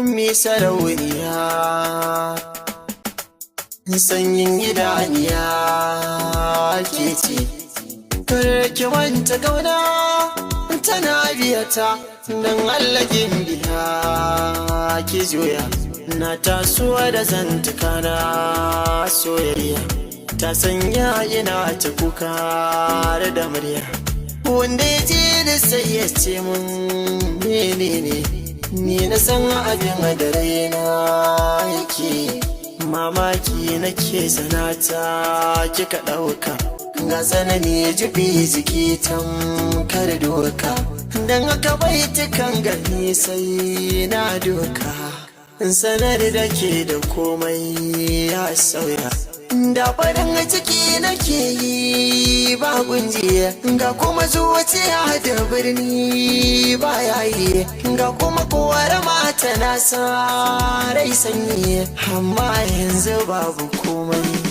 ummi sarauniya sanyin idaniya ke ce karki wanta gauna tana biyata don Allah biya ki juya na tasowa da zantuka na soyayya ta sanya ina ta kuka da murya wanda ya je da sai ya ce mun menene ni na san abin da raina yake mamaki nake sanata kika ɗauka ga tsanani jibi jiki tamkar doka don haka baitukan gani sai na doka sanar da ke da komai ya sauya da farin ciki nake yi ba gunjiya ga kuma zuciya da birni ba yayi ga kuma kowar mata na sa rai sanyi amma yanzu babu komai